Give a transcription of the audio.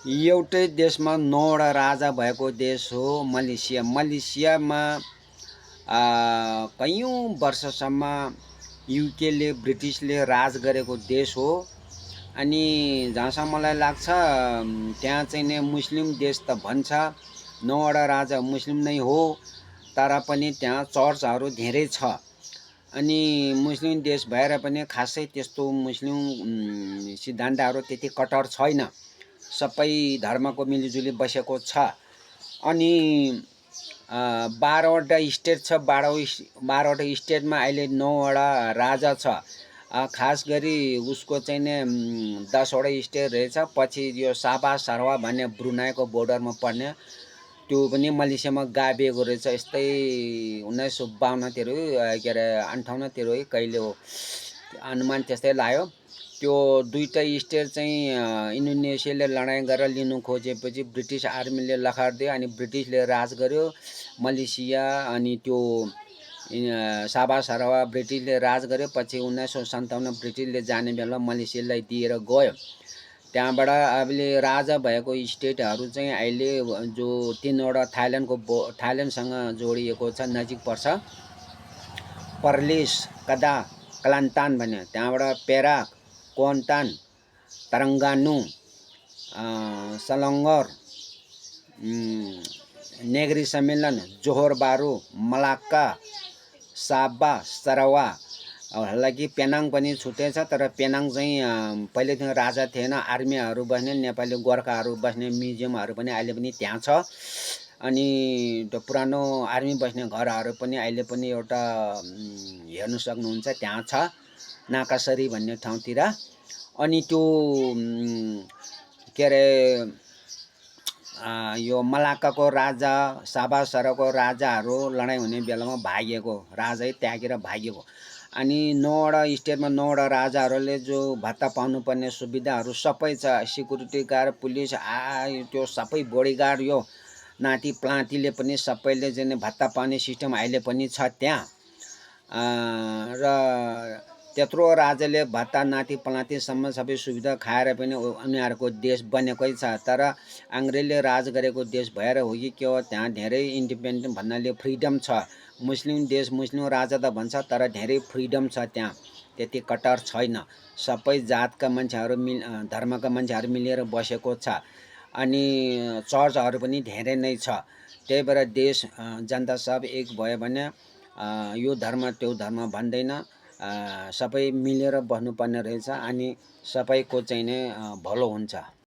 एउटै देशमा 9 वटा राजा भएको देश हो मलेसिया। मलेसियामा कैयौँ वर्षसम्म युकेले ब्रिटिसले राज गरेको देश हो। अनि जहाँसम्म मलाई लाग्छ त्यहाँ चाहिँ नि मुस्लिम देश त भन्छ, 9 वटा राजा मुस्लिम नै हो, तर पनि त्यहाँ चर्चहरू धेरै छ। अनि मुस्लिम देश भएर पनि खासै त्यस्तो मुस्लिम सिद्धान्तहरू त्यति कट्टर छैन, सबै धर्मको मिलिजुली बसेको छ। अनि 12वटा स्टेट छ, 12वटा स्टेटमा अहिले 9 वटा राजा छ। खास गरी उसको चाहिँ नि 10 वटा स्टेट रहेछ। पछि यो साबा सारवा भन्ने ब्रुनाईको बोर्डरमा पर्ने त्यो पनि मलेसियामा गाभिएको रहेछ। यस्तै 1952तिर के अरे 58तिर कहिले हो अनुमान त्यस्तै लाग्यो। त्यो दुईटा स्टेट चाहिँ इन्डोनेसियाले लडाइँ गरेर लिनु खोजेपछि ब्रिटिस आर्मीले लखारिदियो अनि ब्रिटिसले राज गर्यो मलेसिया। अनि त्यो साबा सारवा ब्रिटिसले राज गर्यो। पछि 1957 ब्रिटिसले जाने बेला मलेसियालाई दिएर गयो। त्यहाँबाट अहिले राजा भएको स्टेटहरू चाहिँ अहिले जो 3वटा थाइल्यान्डसँग जोडिएको छ, नजिक पर्छ, पर्लिस, कदा, कलान्तान भन्ने, त्यहाँबाट पेराक, कोन्तान, तरङ्गानु, सलङ्गर, नेग्री सम्मेलन, जोहोर बारू, मलाक्का, साबा सरावा। हालाकि पेनाङ पनि छुट्टै छ, तर पेनाङ चाहिँ पहिलेदेखि राजा थिएन, आर्मीहरू बस्ने, नेपाली गोर्खाहरू बस्ने म्युजियमहरू पनि अहिले पनि त्यहाँ छ। अनि त्यो पुरानो आर्मी बस्ने घरहरू पनि अहिले पनि एउटा हेर्नु सक्नुहुन्छ, त्यहाँ छ, नाकासरी भन्ने ठाउँतिर। अनि त्यो के अरे यो मलाक्काको राजा, साबा सरको राजाहरू लडाइँ हुने बेलामा भागिएको, राजै त्यागेर भागिएको। अनि 9वटा स्टेटमा 9वटा राजाहरूले जो भत्ता पाउनुपर्ने सुविधाहरू सबै छ, सिक्युरिटी गार्ड, पुलिस, त्यो सबै बडीगार्ड, यो नाति प्लातीले पनि सबैले चाहिँ भत्ता पाउने सिस्टम अहिले पनि छ त्यहाँ। र त्यत्रो राजाले भत्ता नाति पलातीसम्म सबै सुविधा खाएर पनि उनीहरूको देश बनेकै छ। तर अङ्ग्रेजले राज गरेको देश भएर हो कि के हो, त्यहाँ धेरै इन्डिपेन्डेन्ट भन्नाले फ्रिडम छ। मुस्लिम देश, मुस्लिम राजा त भन्छ, तर धेरै फ्रिडम छ त्यहाँ, त्यति कट्टर छैन। सबै जातका मान्छेहरू धर्मका मान्छेहरू मिलेर बसेको छ। अनि चर्चहरू पनि धेरै नै छ। त्यही भएर देश जनता सब एक भयो भने यो धर्म त्यो धर्म भन्दैन, सबै मिलेर बस्नुपर्ने रहेछ। अनि सबैको चाहिँ नै भलो हुन्छ।